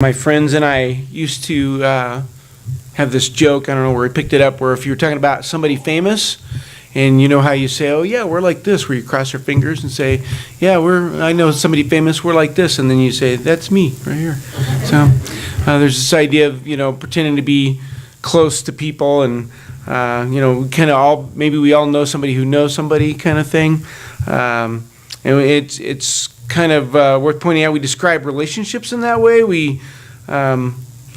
My friends and I used to have this joke, I don't know where we picked it up, where if you were talking about somebody famous, and you know how you say, oh yeah, we're like this, where you cross your fingers and say, yeah, I know somebody famous, we're like this, and then you say, that's me, right here. So there's this idea of, pretending to be close to people, and, kind of maybe we all know somebody who knows somebody kind of thing. And it's kind of worth pointing out, we describe relationships in that way.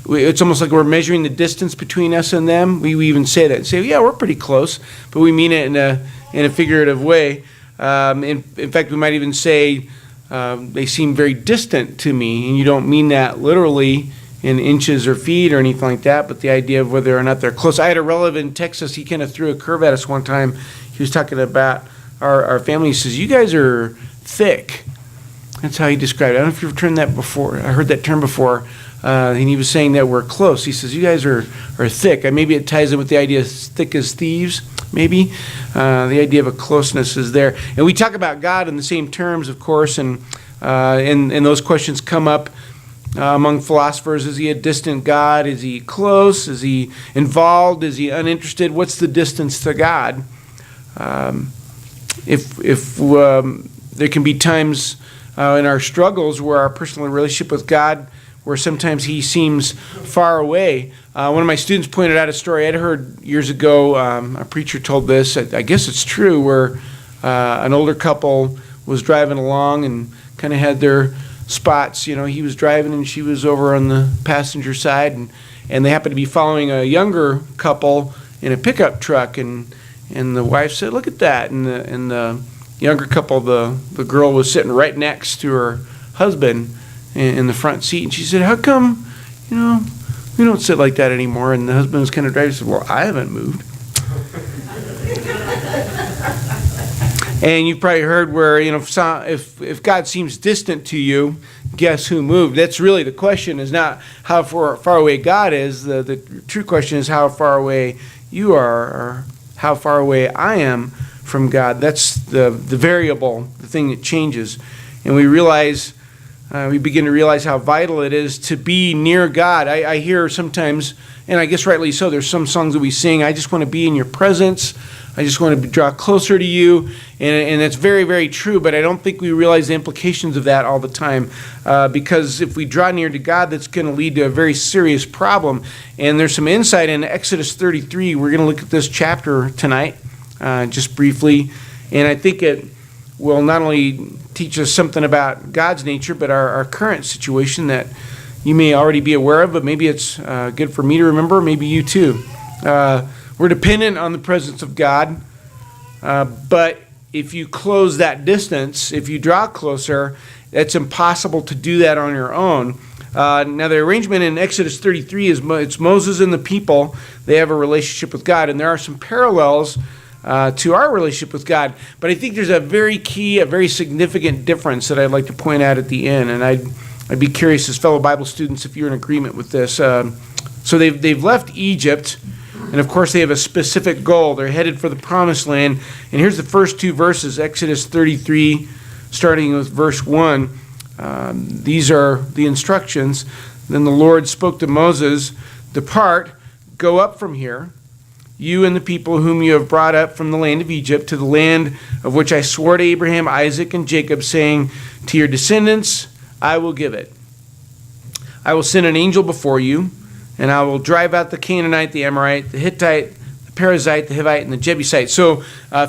It's almost like we're measuring the distance between us and them. We even say that, say, yeah, we're pretty close, but we mean it in a figurative way. In fact, we might even say they seem very distant to me, and you don't mean that literally in inches or feet or anything like that, but the idea of whether or not they're close. I had a relative in Texas, he kind of threw a curve at us one time. He was talking about our family. He says, you guys are thick. That's how he described it. I don't know if you've heard that before. I heard that term before. And he was saying that we're close. He says, you guys are thick. And maybe it ties in with the idea of thick as thieves, maybe. The idea of a closeness is there. And we talk about God in the same terms, of course, and those questions come up among philosophers. Is he a distant God? Is he close? Is he involved? Is he uninterested? What's the distance to God? If there can be times in our struggles where our personal relationship with God, where sometimes he seems far away. One of my students pointed out a story I'd heard years ago. A preacher told this. I guess it's true, where an older couple was driving along and kind of had their spots. He was driving and she was over on the passenger side, and they happened to be following a younger couple in a pickup truck, and the wife said, "Look at that!" And the younger couple, the girl was sitting right next to her husband in the front seat, and she said, how come, we don't sit like that anymore? And the husband was kind of driving, said, well, I haven't moved. And you've probably heard where, if God seems distant to you, guess who moved? That's really the question, is not how far away God is. The true question is how far away you are, or how far away I am from God. That's the variable, the thing that changes. And we begin to realize how vital it is to be near God. I hear sometimes, and I guess rightly so, there's some songs that we sing, I just want to be in your presence. I just want to draw closer to you. And that's very, very true, but I don't think we realize the implications of that all the time. Because if we draw near to God, that's going to lead to a very serious problem. And there's some insight in Exodus 33. We're going to look at this chapter tonight. Just briefly, and I think it will not only teach us something about God's nature, but our current situation that you may already be aware of, but maybe it's good for me to remember, maybe you too. We're dependent on the presence of God, but if you close that distance, if you draw closer, it's impossible to do that on your own. Now, the arrangement in Exodus 33 is it's Moses and the people. They have a relationship with God, and there are some parallels to our relationship with God. But I think there's a very key, a very significant difference that I'd like to point out at the end. And I'd be curious as fellow Bible students if you're in agreement with this. So they've left Egypt, and of course they have a specific goal. They're headed for the Promised Land. And here's the first two verses, Exodus 33, starting with verse 1. These are the instructions. Then the Lord spoke to Moses, "Depart, go up from here, you and the people whom you have brought up from the land of Egypt, to the land of which I swore to Abraham, Isaac, and Jacob, saying, to your descendants I will give it. I will send an angel before you, and I will drive out the Canaanite, the Amorite, the Hittite, the Perizzite, the Hivite, and the Jebusite." So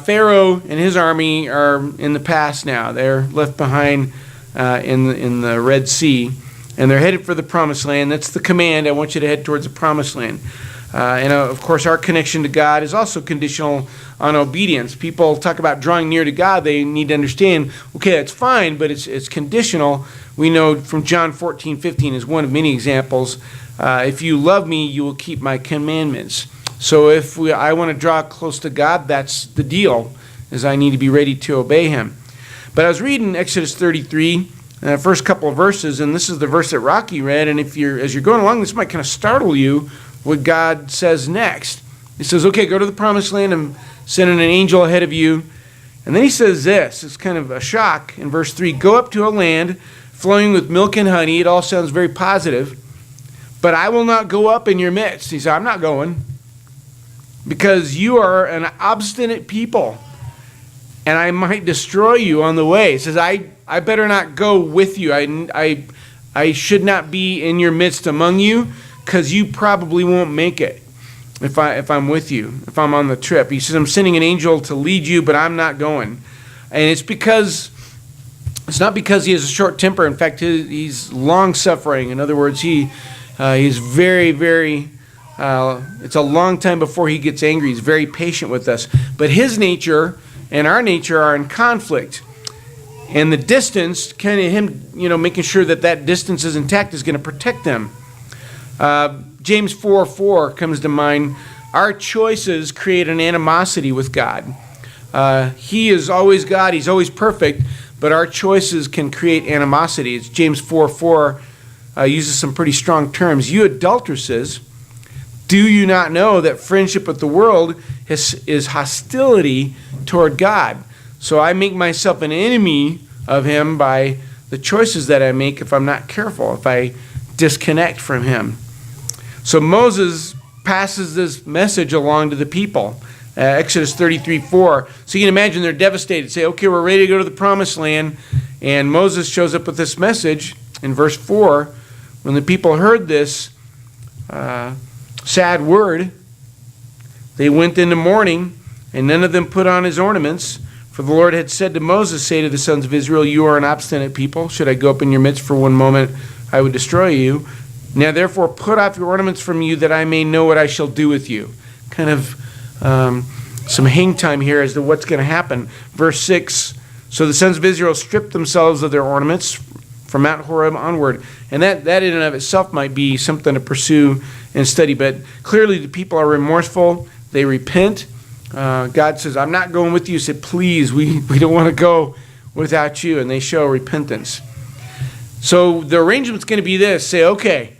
Pharaoh and his army are in the past now. They're left behind in the Red Sea, and they're headed for the Promised Land. That's the command. I want you to head towards the Promised Land. And of course, our connection to God is also conditional on obedience. People talk about drawing near to God. They need to understand, okay, that's fine, but it's conditional. We know from John 14:15 is one of many examples. If you love me, you will keep my commandments. So if I want to draw close to God, that's the deal, is I need to be ready to obey him. But I was reading Exodus 33, first couple of verses, and this is the verse that Rocky read, and as you're going along, this might kind of startle you, what God says next. He says, okay, go to the Promised Land and send an angel ahead of you. And then he says this, it's kind of a shock in verse 3, "Go up to a land flowing with milk and honey. It all sounds very positive. But I will not go up in your midst. He said, I'm not going. Because you are an obstinate people. And I might destroy you on the way. He says, I better not go with you. I should not be in your midst among you, because you probably won't make it if I'm with you, if I'm on the trip. He says, I'm sending an angel to lead you, but I'm not going. And it's not because he has a short temper. In fact, he's long-suffering. In other words, he's very, very, it's a long time before he gets angry. He's very patient with us. But his nature and our nature are in conflict. And the distance, kind of him, making sure that distance is intact, is going to protect them. James 4:4 comes to mind. Our choices create an animosity with God. He is always God. He's always perfect. But our choices can create animosity. It's James 4:4 uses some pretty strong terms. You adulteresses, do you not know that friendship with the world is hostility toward God? So I make myself an enemy of him by the choices that I make if I'm not careful, if I disconnect from him. So Moses passes this message along to the people. Exodus 33:4. So you can imagine they're devastated. Say, okay, we're ready to go to the promised land. And Moses shows up with this message in verse 4. When the people heard this sad word, they went into mourning, and none of them put on his ornaments. For the Lord had said to Moses, say to the sons of Israel, you are an obstinate people. Should I go up in your midst for one moment, I would destroy you. Now therefore put off your ornaments from you, that I may know what I shall do with you. Kind of some hang time here as to what's going to happen. Verse 6, so the sons of Israel stripped themselves of their ornaments from Mount Horeb onward. And that in and of itself might be something to pursue and study. But clearly the people are remorseful. They repent. God says, I'm not going with you. He said, please, we don't want to go without you. And they show repentance. So the arrangement's going to be this. Say, okay,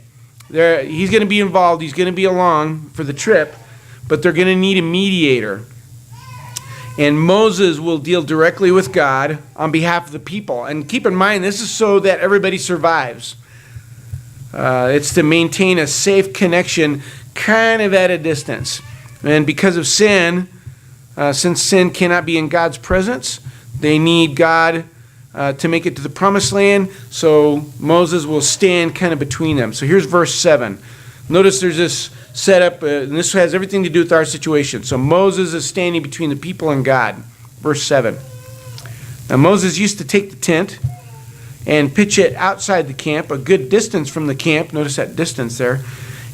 he's going to be involved. He's going to be along for the trip. But they're going to need a mediator. And Moses will deal directly with God on behalf of the people. And keep in mind, this is so that everybody survives. It's to maintain a safe connection kind of at a distance. And because of sin, since sin cannot be in God's presence, they need God to make it to the promised land. So Moses will stand kind of between them. So here's verse 7. Notice there's this setup, and this has everything to do with our situation. So Moses is standing between the people and God. Verse 7. Now Moses used to take the tent and pitch it outside the camp, a good distance from the camp. Notice that distance there.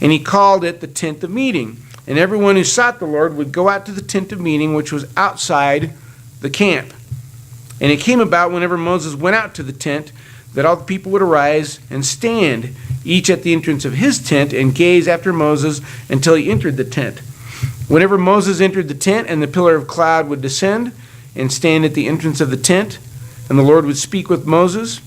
And he called it the tent of meeting. And everyone who sought the Lord would go out to the tent of meeting, which was outside the camp. And it came about whenever Moses went out to the tent, that all the people would arise and stand, each at the entrance of his tent, and gaze after Moses until he entered the tent. Whenever Moses entered the tent, and the pillar of cloud would descend and stand at the entrance of the tent, and the Lord would speak with Moses.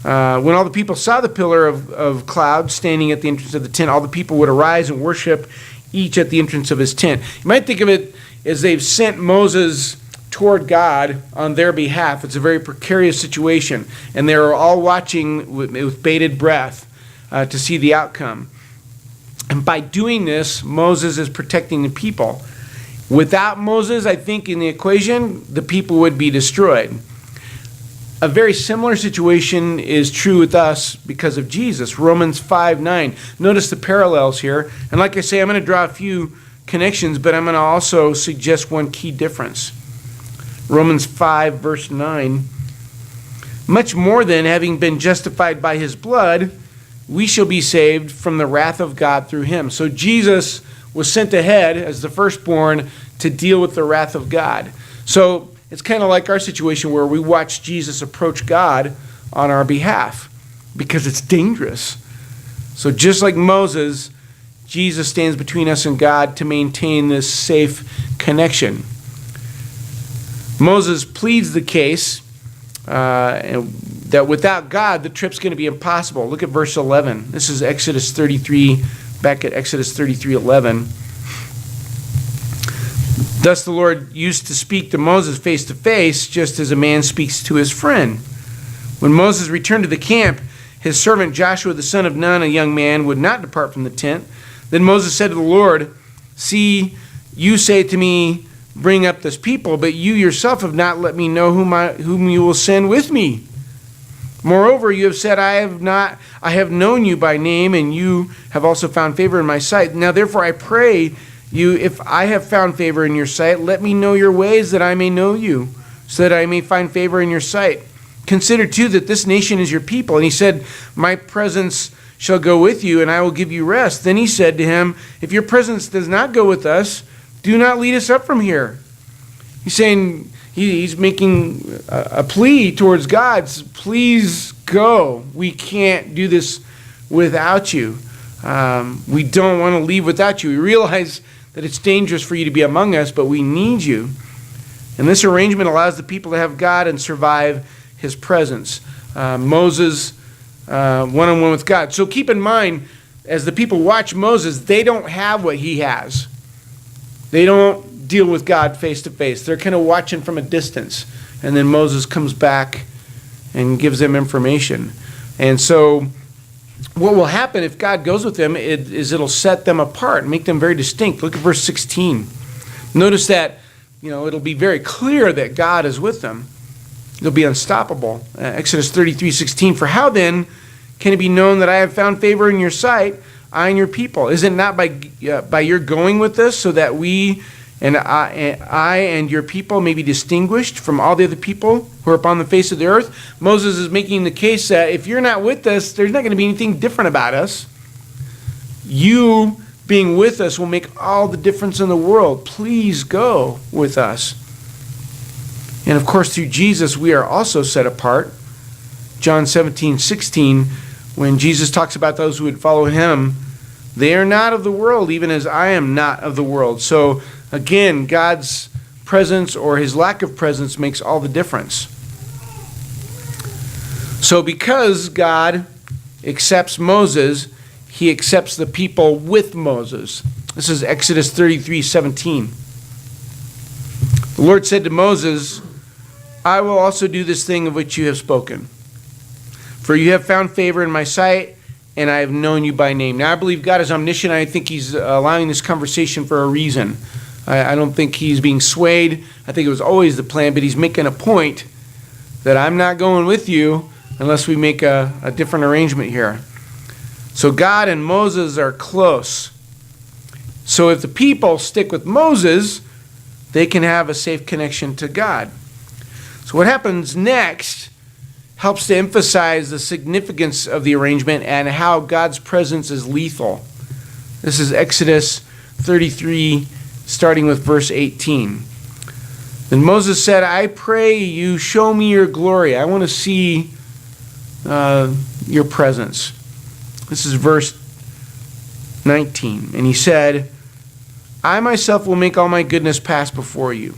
When all the people saw the pillar of cloud standing at the entrance of the tent, all the people would arise and worship, each at the entrance of his tent. You might think of it as they've sent Moses toward God on their behalf. It's a very precarious situation, and they're all watching with bated breath to see the outcome. And by doing this, Moses is protecting the people. Without Moses, I think in the equation, the people would be destroyed. A very similar situation is true with us because of Jesus. Romans 5:9. Notice the parallels here. And like I say, I'm going to draw a few connections, but I'm going to also suggest one key difference. Romans 5, verse 9. Much more than having been justified by his blood, we shall be saved from the wrath of God through him. So Jesus was sent ahead as the firstborn to deal with the wrath of God. So it's kind of like our situation where we watch Jesus approach God on our behalf because it's dangerous. So just like Moses, Jesus stands between us and God to maintain this safe connection. Moses pleads the case that without God, the trip's going to be impossible. Look at verse 11. This is Exodus 33, back at Exodus 33:11. Thus the Lord used to speak to Moses face to face, just as a man speaks to his friend. When Moses returned to the camp, his servant Joshua the son of Nun, a young man, would not depart from the tent. Then Moses said to the Lord, "See, you say to me, bring up this people, but you yourself have not let me know whom you will send with me. Moreover, you have said, I have known you by name, and you have also found favor in my sight. Now therefore I pray you, if I have found favor in your sight, let me know your ways, that I may know you, so that I may find favor in your sight. Consider too that this nation is your people." And he said, "My presence shall go with you, and I will give you rest." Then he said to him, "If your presence does not go with us, do not lead us up from here." He's saying, he's making a plea towards God. Please go. We can't do this without you. We don't want to leave without you. We realize that it's dangerous for you to be among us, but we need you. And this arrangement allows the people to have God and survive his presence. Moses, one-on-one with God. So keep in mind, as the people watch Moses, they don't have what he has. They don't deal with God face to face. They're kind of watching from a distance. And then Moses comes back and gives them information. And so what will happen if God goes with them is it'll set them apart, make them very distinct. Look at verse 16. Notice that, it'll be very clear that God is with them. They'll be unstoppable. Exodus 33:16. "For how then can it be known that I have found favor in your sight, I and your people? Is it not by your going with us, so that we and I and your people may be distinguished from all the other people who are upon the face of the earth?" Moses is making the case that if you're not with us, there's not going to be anything different about us. You being with us will make all the difference in the world. Please go with us. And of course, through Jesus, we are also set apart. John 17:16, when Jesus talks about those who would follow him, they are not of the world, even as I am not of the world. So again, God's presence or his lack of presence makes all the difference. So because God accepts Moses, he accepts the people with Moses. This is Exodus 33:17. The Lord said to Moses, "I will also do this thing of which you have spoken. For you have found favor in my sight, and I have known you by name." Now I believe God is omniscient. I think he's allowing this conversation for a reason. I don't think he's being swayed. I think it was always the plan, but he's making a point that I'm not going with you unless we make a different arrangement here. So God and Moses are close. So if the people stick with Moses, they can have a safe connection to God. So what happens next helps to emphasize the significance of the arrangement and how God's presence is lethal. This is Exodus 33, starting with verse 18. Then Moses said, "I pray you show me your glory." I want to see your presence. This is verse 19. And he said, "I myself will make all my goodness pass before you,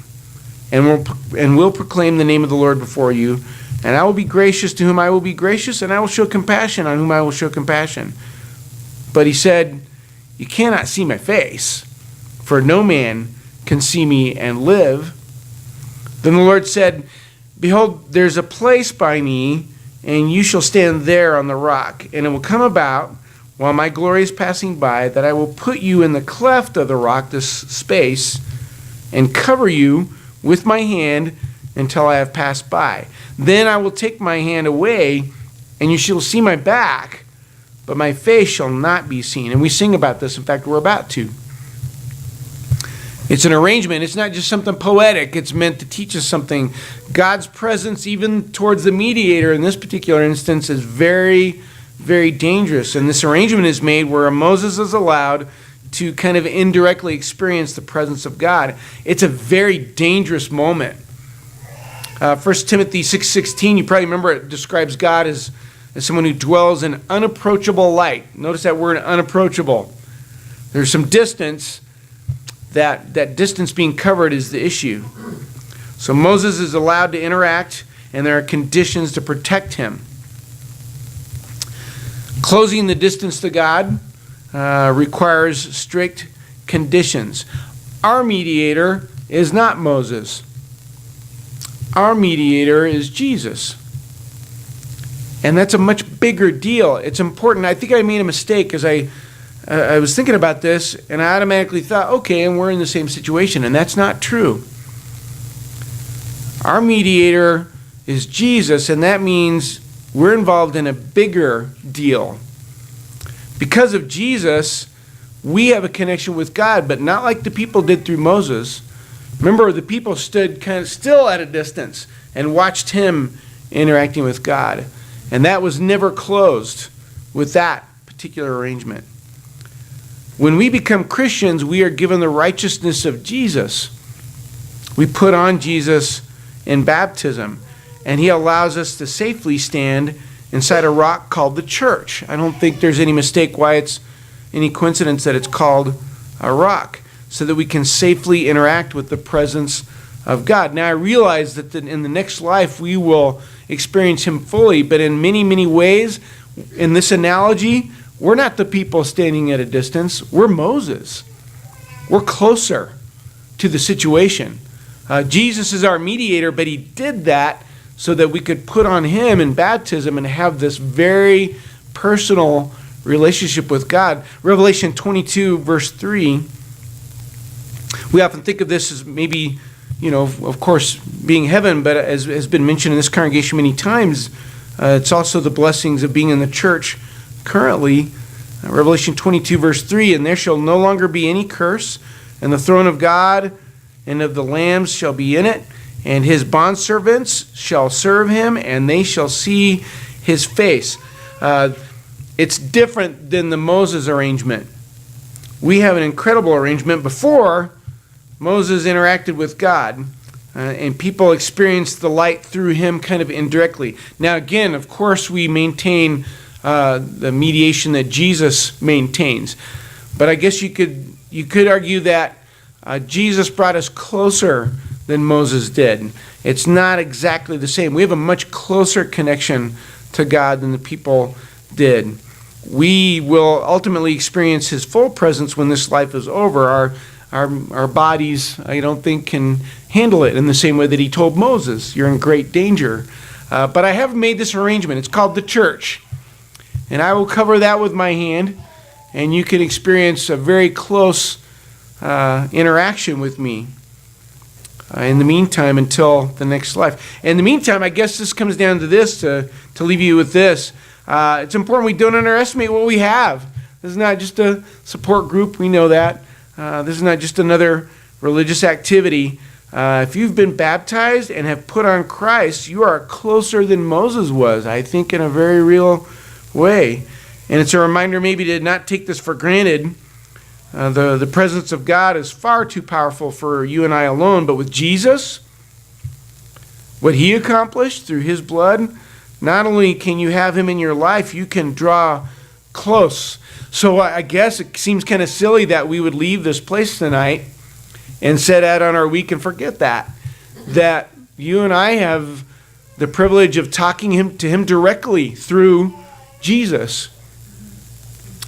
and will proclaim the name of the Lord before you. And I will be gracious to whom I will be gracious, and I will show compassion on whom I will show compassion." But he said, "You cannot see my face, for no man can see me and live." Then the Lord said, "Behold, there's a place by me, and you shall stand there on the rock. And it will come about, while my glory is passing by, that I will put you in the cleft of the rock," this space, "and cover you with my hand until I have passed by. Then I will take my hand away, and you shall see my back, but my face shall not be seen." And we sing about this. In fact, we're about to. It's an arrangement. It's not just something poetic. It's meant to teach us something. God's presence, even towards the mediator in this particular instance, is very, very dangerous. And this arrangement is made where Moses is allowed to kind of indirectly experience the presence of God. It's a very dangerous moment. 1 Timothy 6:16, you probably remember, it describes God as someone who dwells in unapproachable light. Notice that word, unapproachable. There's some distance. That distance being covered is the issue. So Moses is allowed to interact, and there are conditions to protect him. Closing the distance to God requires strict conditions. Our mediator is not Moses. Our mediator is Jesus. And that's a much bigger deal. It's important. I think I made a mistake as I was thinking about this, and I automatically thought, okay, and we're in the same situation, and that's not true. Our mediator is Jesus, and that means we're involved in a bigger deal. Because of Jesus, we have a connection with God, but not like the people did through Moses. Remember, the people stood kind of still at a distance and watched him interacting with God. And that was never closed with that particular arrangement. When we become Christians, we are given the righteousness of Jesus. We put on Jesus in baptism, and he allows us to safely stand inside a rock called the church. I don't think there's any mistake why it's any coincidence that it's called a rock, so that we can safely interact with the presence of God. Now, I realize that in the next life we will experience him fully, but in many, many ways, in this analogy, we're not the people standing at a distance. We're Moses. We're closer to the situation. Jesus is our mediator, but he did that so that we could put on him in baptism and have this very personal relationship with God. Revelation 22, verse 3, we often think of this as maybe, of course, being heaven, but as has been mentioned in this congregation many times, it's also the blessings of being in the church currently. Revelation 22, verse 3, and there shall no longer be any curse, and the throne of God and of the Lamb shall be in it, and his bondservants shall serve him, and they shall see his face. It's different than the Moses arrangement. We have an incredible arrangement. Before, Moses interacted with God, and people experienced the light through him kind of indirectly. Now, again, of course, we maintain the mediation that Jesus maintains. But I guess you could argue that Jesus brought us closer than Moses did. It's not exactly the same. We have a much closer connection to God than the people did. We will ultimately experience his full presence when this life is over. Our bodies, I don't think, can handle it in the same way that he told Moses, you're in great danger. But I have made this arrangement. It's called the church. And I will cover that with my hand, and you can experience a very close interaction with me in the meantime until the next life. In the meantime, I guess this comes down to this, to leave you with this. It's important we don't underestimate what we have. This is not just a support group. We know that. This is not just another religious activity. If you've been baptized and have put on Christ, you are closer than Moses was, I think, in a very real way. And it's a reminder maybe to not take this for granted. The presence of God is far too powerful for you and I alone, but with Jesus, what he accomplished through his blood, not only can you have him in your life, you can draw close. So I guess it seems kind of silly that we would leave this place tonight and set out on our week and forget that you and I have the privilege of talking to him directly through Jesus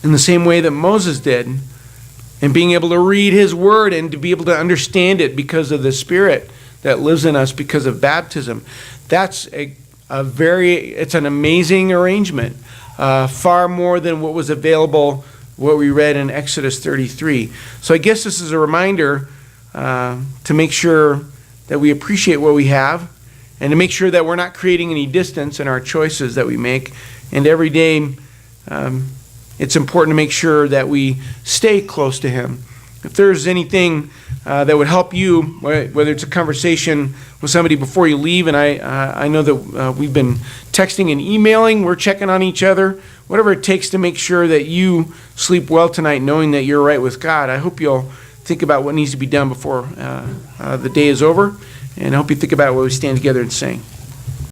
in the same way that Moses did, and being able to read his word and to be able to understand it because of the Spirit that lives in us because of baptism. That's it's an amazing arrangement, far more than what was available, what we read in Exodus 33. So I guess this is a reminder to make sure that we appreciate what we have, and to make sure that we're not creating any distance in our choices that we make. And every day, it's important to make sure that we stay close to him. If there's anything that would help you, whether it's a conversation with somebody before you leave, and I know that we've been texting and emailing, we're checking on each other, whatever it takes to make sure that you sleep well tonight knowing that you're right with God. I hope you'll think about what needs to be done before the day is over, and I hope you think about what we stand together and sing.